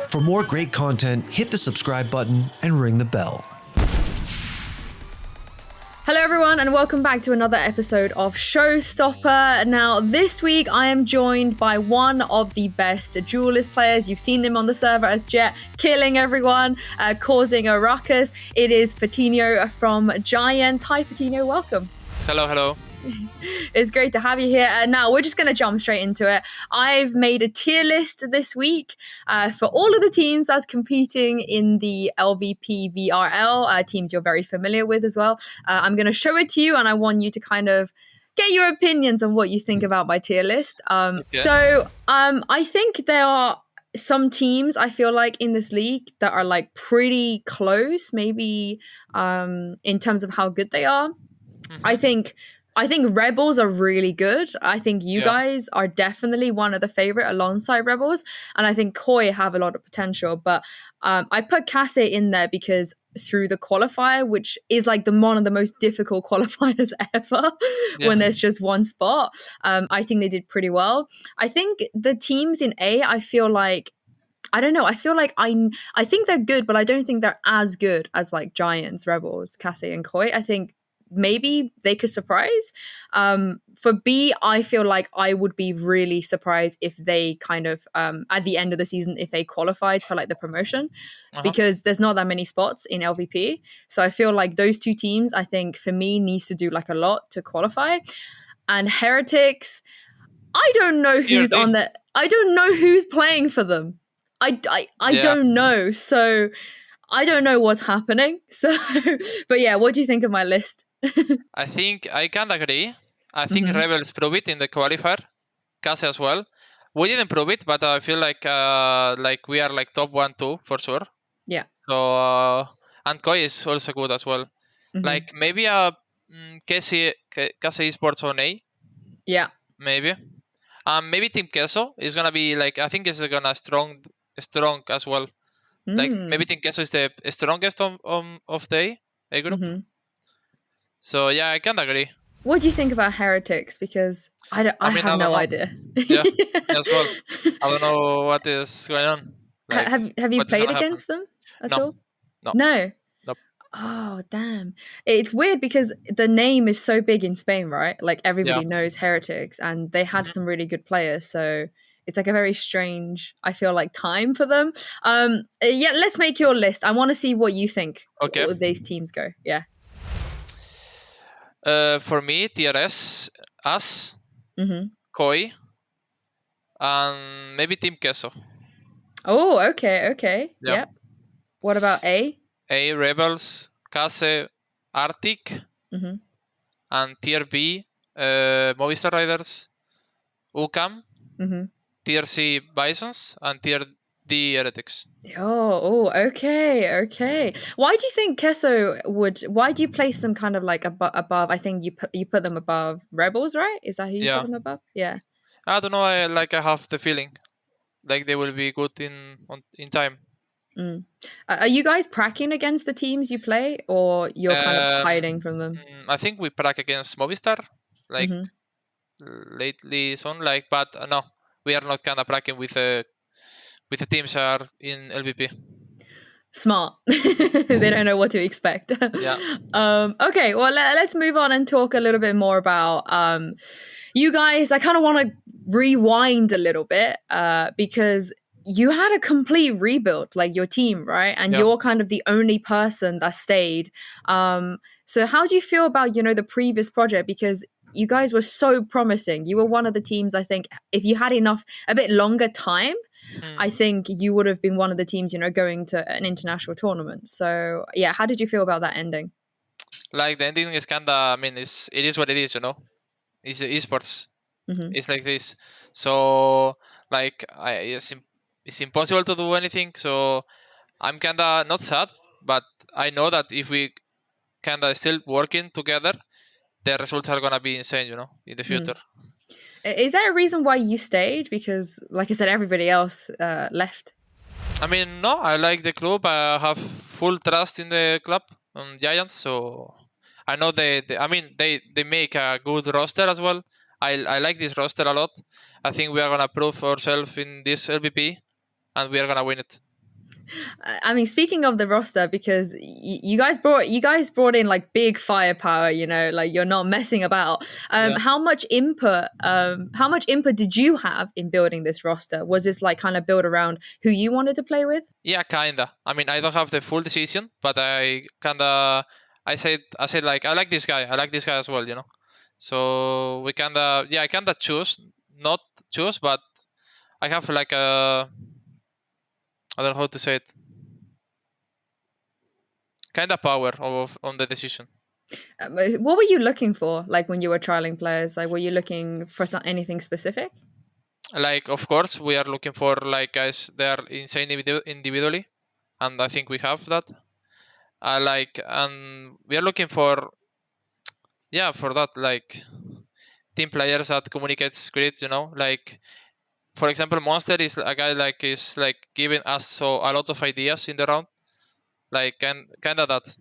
For more great content, hit the subscribe button and ring the bell. Hello everyone and welcome back to another episode of Showstopper. Now this week I am joined by one of the best duelist players. You've seen him on the server as Jet, killing everyone, causing a ruckus. It is Fit1nho from Giants. Hi Fit1nho, welcome. Hello. It's great to have you here. Now we're just going to jump straight into it. I've made a tier list this week for all of the teams that's competing in the LVP VRL, teams you're very familiar with as well. I'm going to show it to you and I want you to kind of get your opinions on what you think about my tier list. So I think there are some teams I feel like in this league that are like pretty close, maybe in terms of how good they are. Mm-hmm. I think Rebels are really good. I think you guys are definitely one of the favorite alongside Rebels. And I think Koi have a lot of potential. But I put Kase in there because through the qualifier, which is like one of the most difficult qualifiers ever when there's just one spot, I think they did pretty well. I think the teams in A, I feel like, I don't know. I feel like I think they're good, but I don't think they're as good as like Giants, Rebels, Kase and Koi. I think maybe they could surprise. For B, I feel like I would be really surprised if they kind of, at the end of the season, if they qualified for like the promotion, because there's not that many spots in LVP. So I feel like those two teams, I think for me, needs to do like a lot to qualify. And Heretics, I don't know who's on that. I don't know who's playing for them. I don't know. So I don't know what's happening. So, but yeah, what do you think of my list? I think I can agree. I think Rebels proved it in the qualifier. Kase as well. We didn't prove it, but I feel like we are like top 1-2 for sure. Yeah. So and Koi is also good as well. Like maybe Kase esports on A. Yeah. Maybe. Maybe Team Queso is gonna be like, I think it's gonna strong as well. Like maybe Team Queso is the strongest of the A group. So yeah, I can agree. What do you think about Heretics? Because I have no idea. Yeah, as well. I don't know what is going on. Like, have you played against them at all? No. Nope. Oh damn! It's weird because the name is so big in Spain, right? Like everybody knows Heretics, and they had some really good players. So it's like a very strange, I feel like, time for them. Yeah, let's make your list. I want to see what you think. Okay. All of these teams go. Yeah. For me, TRS, us, Koi, and maybe Team Queso. Oh, okay. Yep. What about A? A, Rebels, Kase, Arctic, and Tier B, MONSTEERR Riders, UCAM, Tier C, Bisons, and Tier D, Heretics. Oh, okay. Why do you think Queso why do you place them kind of like above? I think you put them above Rebels, right? Is that who you put them above? Yeah. I don't know. I have the feeling like they will be good in time. Are you guys pracking against the teams you play, or you're kind of hiding from them? I think we prack against MONSTEERR, like lately, but no, we are not kind of pracking with the teams are in LVP. Smart. They don't know what to expect. Okay, well, let's move on and talk a little bit more about you guys. I kind of want to rewind a little bit because you had a complete rebuild, like your team, right? And you're kind of the only person that stayed. So how do you feel about, the previous project? Because you guys were so promising. You were one of the teams, I think, if you had a bit longer time, I think you would have been one of the teams, going to an international tournament. So yeah, how did you feel about that ending? Like the ending is kind of, it is what it is, It's esports. It's like this. So like it's impossible to do anything. So I'm kind of not sad, but I know that if we kind of still working together, the results are gonna be insane, in the future. Is there a reason why you stayed? Because, like I said, everybody else left. No, I like the club. I have full trust in the club, Giants. So I know they make a good roster as well. I like this roster a lot. I think we are gonna prove ourselves in this LVP, and we are gonna win it. I mean, speaking of the roster, because you guys brought in like big firepower, like you're not messing about. How much input did you have in building this roster? Was this like kind of built around who you wanted to play with? Yeah, kinda. I mean, I don't have the full decision, but I said like I like this guy as well, So we I kinda not choose, but I have like I don't know how to say it. Kind of power on the decision. What were you looking for, like when you were trialing players? Like, were you looking for anything specific? Like, of course, we are looking for like guys they are insane individually, and I think we have that. And we are looking for that like team players that communicates great, like. For example, MONSTEERR is a guy like is like giving us a lot of ideas in the round, like kind of that.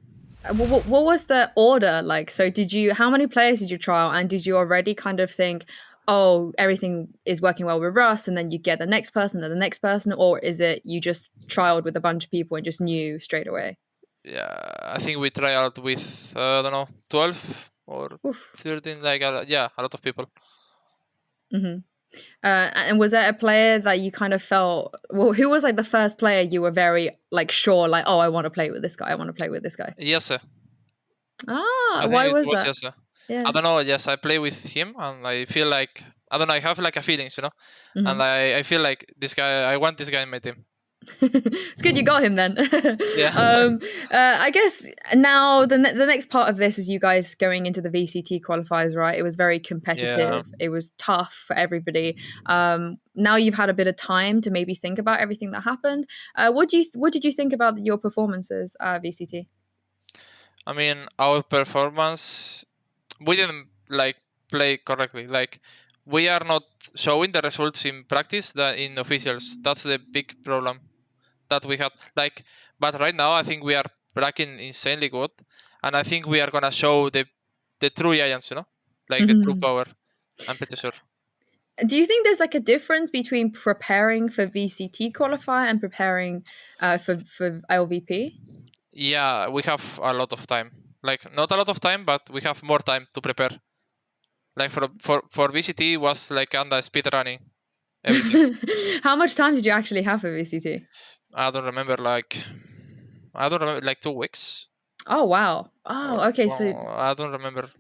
What was the order like? So how many players did you trial, and did you already kind of think, oh, everything is working well with Russ, and then you get the next person and the next person, or is it you just trialed with a bunch of people and just knew straight away? Yeah, I think we trialed with I don't know, 12 or 13, like a lot of people. Mm-hmm. And was there a player that you kind of felt? Well, who was like the first player you were very like sure, like, oh, I want to play with this guy. I want to play with this guy. Yes. Why was that? Yes. Yeah. I don't know. Yes, I play with him, and I feel like I don't know. I have like a feelings, Mm-hmm. And I feel like this guy. I want this guy in my team. It's good you got him then. Yeah. I guess now the next part of this is you guys going into the VCT qualifiers, right? It was very competitive. Yeah. It was tough for everybody. Now you've had a bit of time to maybe think about everything that happened. What did you think about your performances at VCT? I mean, our performance, we didn't like play correctly. Like, we are not showing the results in practice in officials. That's the big problem that we had. Like, but right now I think we are bragging insanely good, and I think we are gonna show the true giants, like the true power. I'm pretty sure. Do you think there's like a difference between preparing for VCT qualifier and preparing for LVP? Yeah, we have a lot of time. Like, not a lot of time, but we have more time to prepare. Like for VCT was like under speed running everything. How much time did you actually have for VCT? I don't remember. Like 2 weeks. Oh wow! Oh, okay. So I don't remember.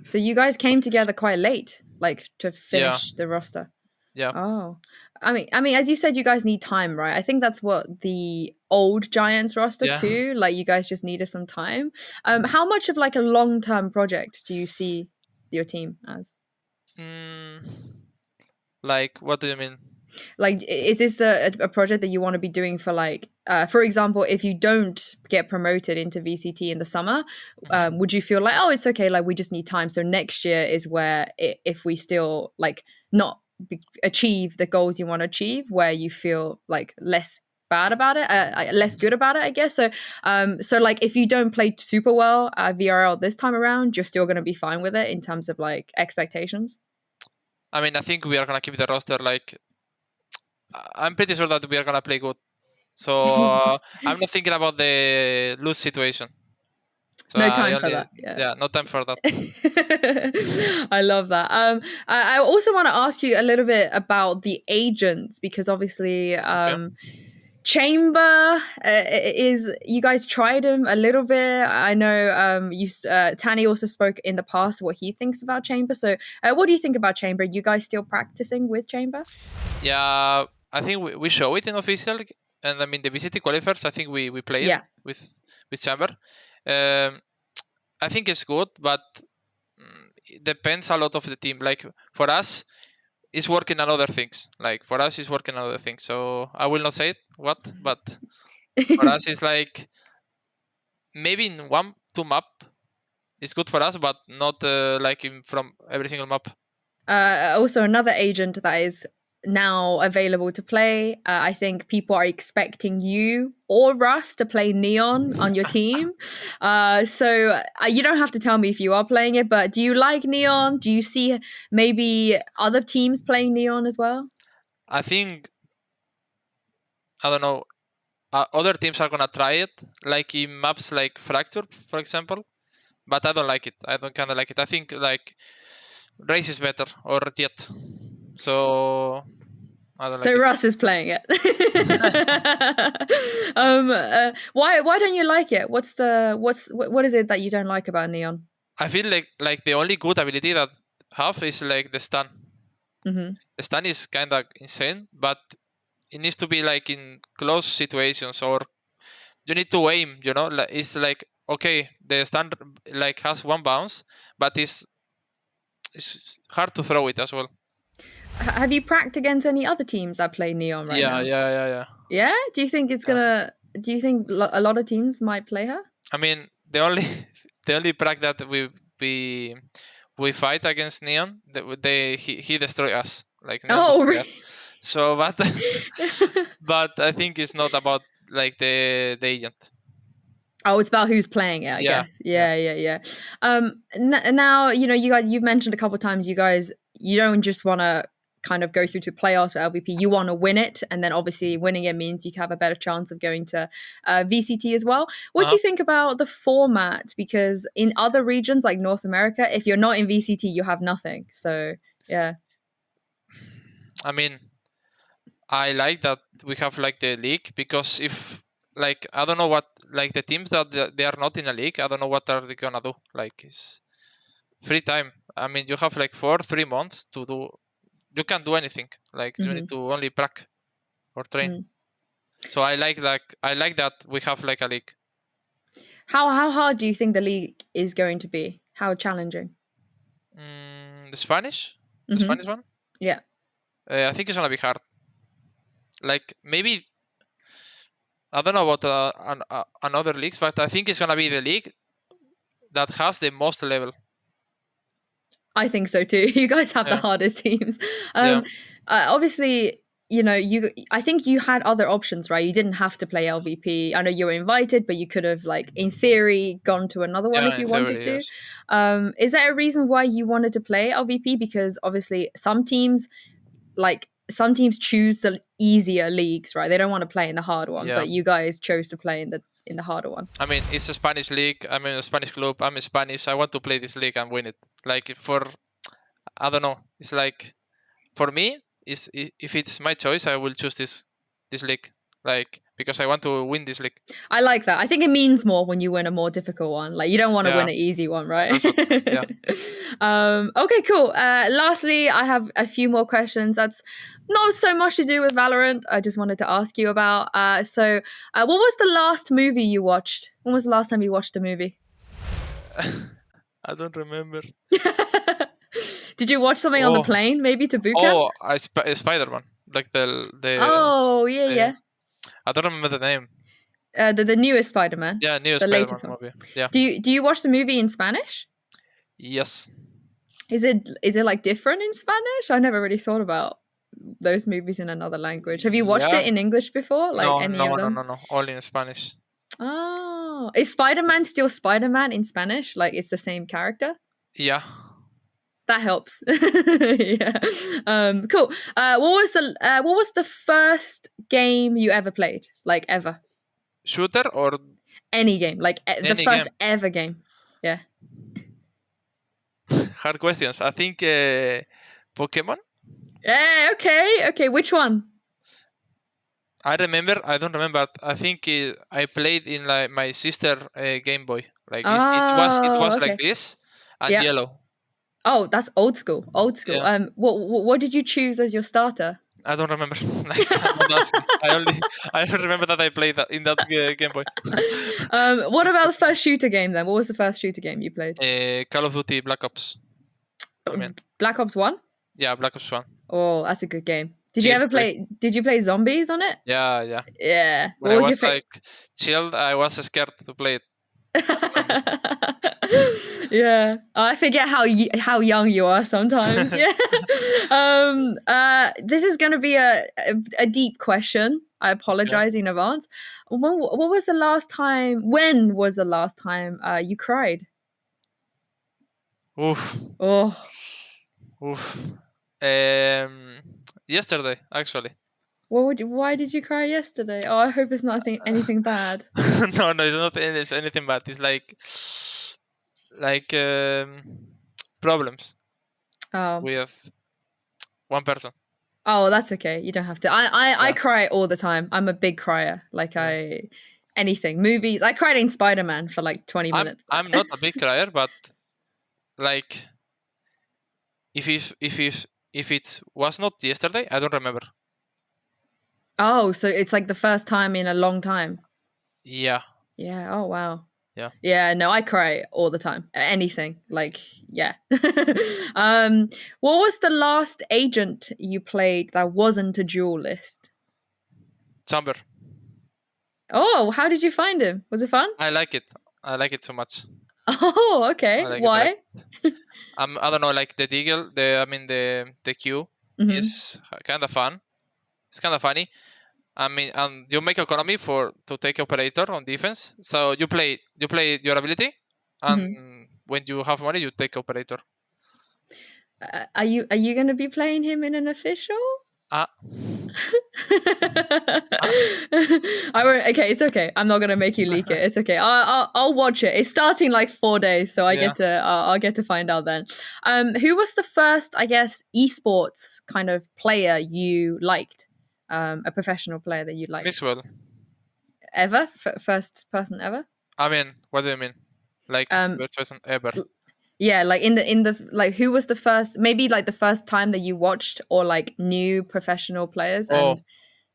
So you guys came together quite late, like to finish the roster. Yeah. Oh, I mean, as you said, you guys need time, right? I think that's what the old Giants roster too. Like, you guys just needed some time. How much of like a long-term project do you see your team as? Like, what do you mean? Like, is this a project that you want to be doing for like, for example, if you don't get promoted into VCT in the summer, would you feel like, oh, it's okay, like we just need time, so next year is where if we still like not achieve the goals you want to achieve, where you feel like less bad about it, less good about it, I guess. So like if you don't play super well at VRL this time around, you're still going to be fine with it in terms of like expectations? I mean, I think we are going to keep the roster. Like, I'm pretty sure that we are going to play good. So I'm not thinking about the lose situation. So no time for that. Yeah, no time for that. I love that. I also want to ask you a little bit about the agents, because obviously Chamber is, you guys tried him a little bit. I know Tanny also spoke in the past what he thinks about Chamber. So what do you think about Chamber? You guys still practicing with Chamber? Yeah, I think we show it in official, and I mean the VCT qualifiers. I think we play it with Chamber. I think it's good, but it depends a lot of the team. Like, for us, it's working on other things. So I will not say what, but for us it's like maybe in 1-2 map it's good for us, but not like from every single map. Also, another agent that is now available to play. I think people are expecting you or Russ to play Neon on your team. So you don't have to tell me if you are playing it, but do you like Neon? Do you see maybe other teams playing Neon as well? I think, I don't know, other teams are gonna try it, like in maps like Fracture, for example. But I don't like it. I don't kind of like it. I think like Race is better or Jet. So I don't So like it. Russ is playing it. Why don't you like it? What is it that you don't like about Neon? I feel like the only good ability that have is like the stun. Mm-hmm. The stun is kind of insane, but it needs to be like in close situations, or you need to aim. It's like, okay, the stun like has one bounce, but it's hard to throw it as well. Have you pracked against any other teams that play Neon right now? Yeah. Yeah? Do you think do you think a lot of teams might play her? I mean, the only the only prac that we fight against Neon, he destroy us. Like Neon destroy us. So, but I think it's not about like the agent. Oh, it's about who's playing it, I guess. Yeah. Now, you've mentioned a couple of times, you don't just want to kind of go through to playoffs for LVP. You want to win it, and then obviously winning it means you have a better chance of going to VCT as well. What do you think about the format? Because in other regions like North America, if you're not in VCT, you have nothing. So, yeah. I mean, I like that we have like the league, because if like I don't know what, like the teams that they are not in a league, I don't know what are they gonna do. Like it's free time. I mean, you have like 3 months to do. You can't do anything. Like you need to only prac or train. So I like that. I like that we have like a league. How hard do you think the league is going to be? How challenging? The Spanish one. Yeah. I think it's gonna be hard. Like maybe I don't know about another leagues, but I think it's gonna be the league that has the most level. I think so too. You guys have the hardest teams. Obviously, I think you had other options, right? You didn't have to play LVP. I know you were invited, but you could have, like, in theory, gone to another one if you wanted to. Yes. Is there a reason why you wanted to play LVP? Because obviously some teams choose the easier leagues, right? They don't want to play in the hard one, but you guys chose to play in the harder one. I mean, it's a Spanish league. I'm in a Spanish club. I'm Spanish. I want to play this league and win it. Like I don't know. It's like, for me, if it's my choice, I will choose this league. Like, because I want to win this league. I like that. I think it means more when you win a more difficult one. Like, you don't want to win an easy one, right? Okay, cool. Lastly, I have a few more questions. That's not so much to do with Valorant. I just wanted to ask you about. So, what was the last movie you watched? When was the last time you watched a movie? I don't remember. Did you watch something on the plane, maybe to boot camp? Oh, Spider-Man. Like the. Oh, yeah. I don't remember the name. The newest Spider-Man. Yeah, newest the Spider-Man latest one. movie. Yeah. Do you watch the movie in Spanish? Yes. Is it like different in Spanish? I never really thought about those movies in another language. Have you watched it in English before? Like No. Only in Spanish. Oh, is Spider-Man still Spider-Man in Spanish? Like, it's the same character? Yeah. That helps. Yeah. Cool. What was the first game you ever played? Like, ever? Shooter or any game? Like the first ever game? Yeah. Hard questions. I think Pokemon. Okay. Which one? I don't remember. I think I played in like my sister Game Boy. Like it was like this and yellow. Oh, that's old school. Yeah. What did you choose as your starter? I don't remember. Don't ask me. I don't remember that I played that in that Game Boy. What about the first shooter game then? What was the first shooter game you played? Call of Duty Black Ops. Black Ops 1? Yeah, Black Ops 1. Oh, that's a good game. Did you play zombies on it? Yeah. Yeah. When I was like chilled, I was scared to play it. Yeah, I forget how young you are sometimes. Yeah. This is going to be a deep question. I apologize in advance. When was the last time you cried? Oof. Oh. Oof. Yesterday, actually. Why did you cry yesterday? Oh, I hope it's not anything bad. No, it's not anything bad. It's like problems with one person. Oh, that's okay. You don't have to. I cry all the time. I'm a big crier. Like anything, movies. I cried in Spider-Man for like 20 minutes. I'm not a big crier, but like if it was not yesterday, I don't remember. Oh, so it's like the first time in a long time. Yeah. Yeah. Oh, wow. Yeah. Yeah. No, I cry all the time. Anything. Like, yeah. What was the last agent you played that wasn't a duelist? Chamber. Oh, how did you find him? Was it fun? I like it. I like it so much. Oh, okay. Like why? I don't know, like the deagle, the Q is kind of fun. It's kind of funny. I mean, you make economy to take operator on defense. So you play your ability, and when you have money, you take operator. Are you going to be playing him in an official? I won't. Okay, it's okay. I'm not gonna make you leak it. It's okay. I'll watch it. It's starting like 4 days, so I'll get to find out then. Who was the first, I guess, esports kind of player you liked? A professional player that you liked? Mixwell. Ever? First person ever? I mean, what do you mean? Like first person ever? Yeah, like in the like, who was the first? Maybe like the first time that you watched or like knew professional players. And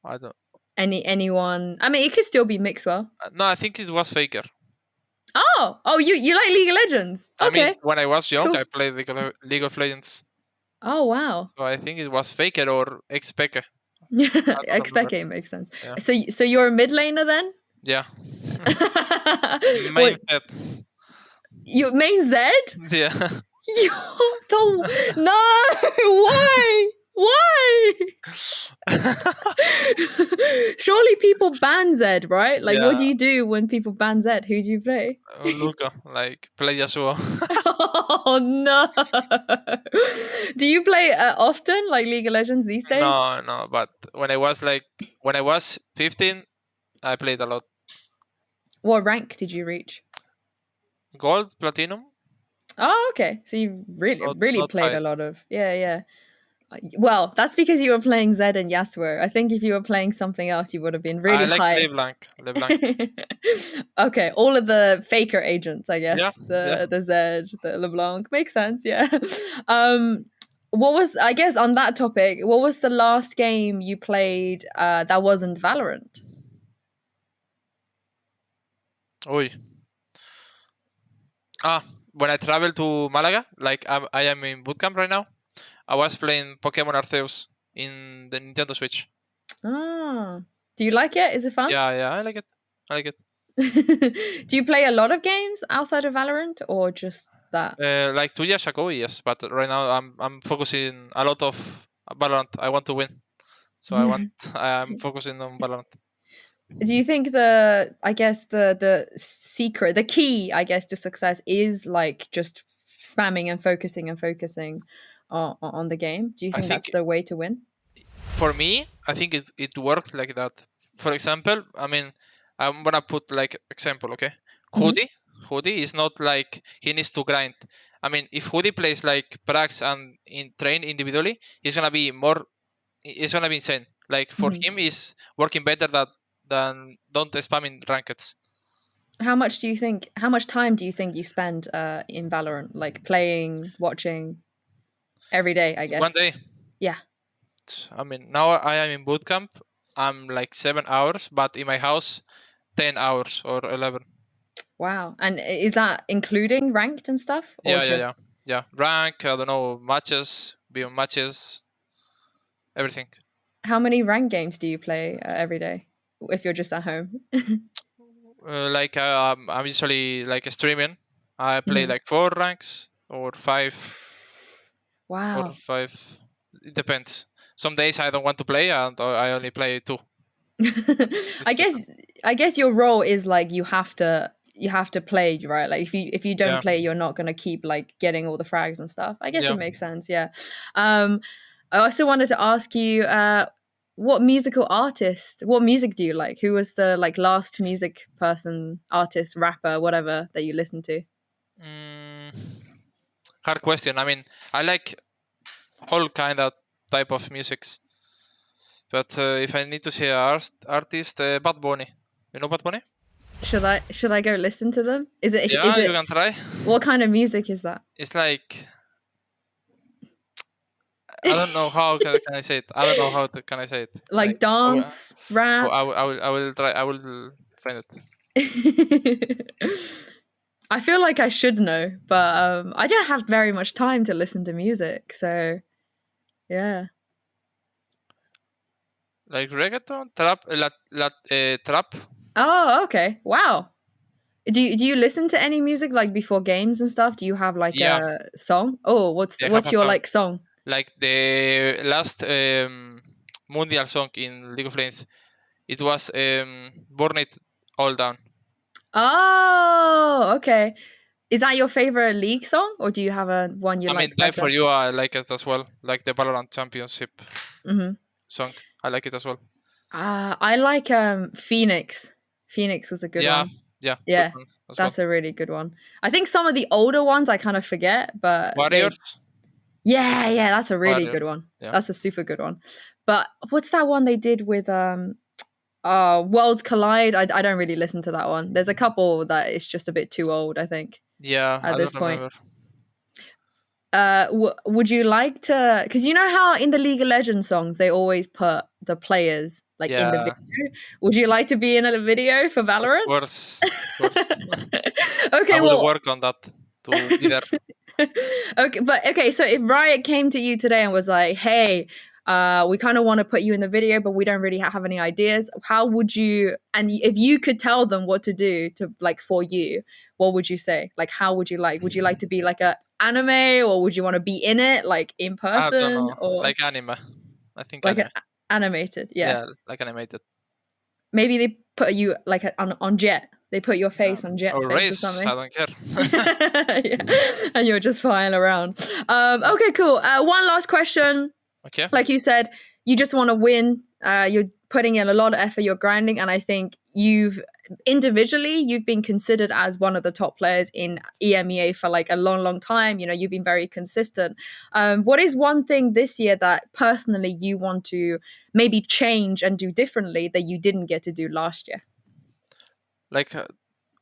I don't. Anyone? I mean, it could still be Mixwell. No, I think it was Faker. Oh, you like League of Legends? Okay. I mean, when I was young, I played League of Legends. Oh wow. So I think it was Faker or Xpeke. Xpeke makes sense. Yeah. So you're a mid laner then? Yeah. Main Zed. You main Zed? Yeah. No! Why? Why? Surely people ban Zed, right? Like, what do you do when people ban Zed? Who do you play? Luca, like play Yasuo. Oh no! Do you play often, like League of Legends these days? No. But when I was 15, I played a lot. What rank did you reach? Gold, platinum. Oh, okay. So you really played high. A lot of yeah. Well, that's because you were playing Zed and Yasuo. I think if you were playing something else, you would have been really high. I like LeBlanc. Okay, all of the faker agents, I guess. The Zed, the LeBlanc. Makes sense, yeah. What was, I guess, on that topic, what was the last game you played that wasn't Valorant? Oi. When I travel to Malaga, like I am in bootcamp right now, I was playing Pokemon Arceus in the Nintendo Switch. Ah, do you like it? Is it fun? Yeah, I like it. Do you play a lot of games outside of Valorant, or just that? Like 2 years ago, yes, but right now I'm focusing a lot of Valorant. I want to win, so I'm focusing on Valorant. Do you think the secret, the key, I guess, to success is like just spamming and focusing on the game? Do you think that's the way to win? For me, I think it works like that. For example, I mean, I'm gonna put like example, okay? Hoodie is not like he needs to grind. I mean, if Hoodie plays like Prax and train individually, he's gonna be insane. Like for him, is working better than don't spam in rankeds. How much time do you think you spend in Valorant, like playing, watching every day, I guess? 1 day. Yeah. I mean, now I am in bootcamp. I'm like 7 hours, but in my house, 10 hours or 11. Wow. And is that including ranked and stuff? Or Yeah. Rank, I don't know, matches, beyond matches, everything. How many rank games do you play every day if you're just at home? I'm usually like streaming. I play like 4 ranks or 5. Wow. Or 5. It depends. Some days I don't want to play and I only play 2. I guess your role is like you have to play, right? Like if you don't play, you're not gonna keep like getting all the frags and stuff. I guess it makes sense. Yeah. I also wanted to ask you, what musical artist, what music do you like? Who was the like last music person, artist, rapper, whatever that you listened to? Hard question. I mean, I like all kind of type of musics. But if I need to say artist, Bad Bunny. You know Bad Bunny? Should I go listen to them? Is it? Yeah, you can try. What kind of music is that? It's like I don't know how can I say it. I don't know how can I say it. Like dance, rap. I will try. I will find it. I feel like I should know, but I don't have very much time to listen to music, so yeah. Like reggaeton, trap, trap. Oh, okay. Wow. Do you listen to any music like before games and stuff? Do you have like a song? Oh, what's your song? Like song? Like the last Mundial song in League of Legends, it was Burn It All Down. Oh, okay. Is that your favorite league song, or do you have a one you like? I mean, Die for You, I like it as well. Like the Valorant Championship song, I like it as well. I like Phoenix. Phoenix was a good one. Yeah. That's a really good one. I think some of the older ones I kind of forget, but Warriors. Yeah, that's a really good one. Yeah. That's a super good one. But what's that one they did with Worlds Collide? I don't really listen to that one. There's a couple that is just a bit too old, I think. Yeah, at this point. Would you like to? Because you know how in the League of Legends songs they always put the players like in the video. Would you like to be in a video for Valorant? Of course. Okay, I will work on that to be there. Okay, so if Riot came to you today and was like, "Hey, we kind of want to put you in the video, but we don't really have any ideas," how would you? And if you could tell them what to do to like for you, what would you say? Like, how would you like? Would you like to be like a anime, or would you want to be in it, like in person, I don't know. or like anime? I think like animated. Yeah, like animated. Maybe they put you like on Jet. They put your face on Jet's face or something. I don't care. And you're just flying around. Okay, cool. One last question. Okay. Like you said, you just want to win. You're putting in a lot of effort. You're grinding, and I think you've been considered as one of the top players in EMEA for like a long time. You know, you've been very consistent. What is one thing this year that personally you want to maybe change and do differently that you didn't get to do last year? Like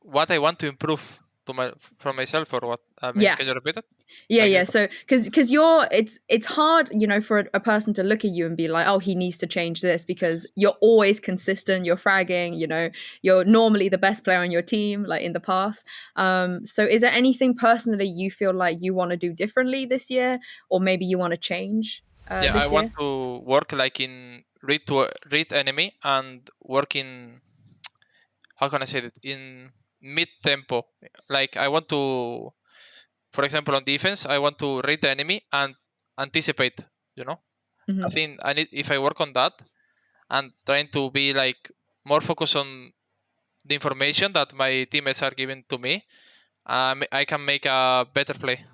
what I want to improve from myself, or what? Can you repeat it? Yeah. So because it's hard, you know, for a person to look at you and be like, oh, he needs to change this, because you're always consistent. You're fragging. You know, you're normally the best player on your team, like in the past. So is there anything personally you feel like you want to do differently this year, or maybe you want to change? I want to work like in read enemy and work in, how can I say it, in mid tempo. Like I want to, for example, on defense, I want to read the enemy and anticipate. You know, I think if I work on that and trying to be like more focused on the information that my teammates are giving to me, I can make a better play.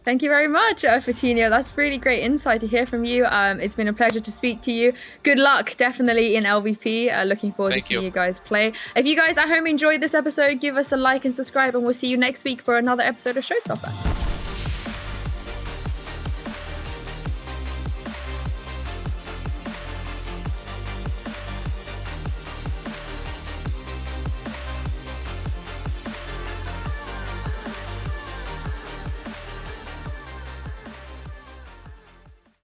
Thank you very much, Fit1nho. That's really great insight to hear from you. It's been a pleasure to speak to you. Good luck, definitely, in LVP. Looking forward to seeing you guys play. If you guys at home enjoyed this episode, give us a like and subscribe, and we'll see you next week for another episode of Showstopper.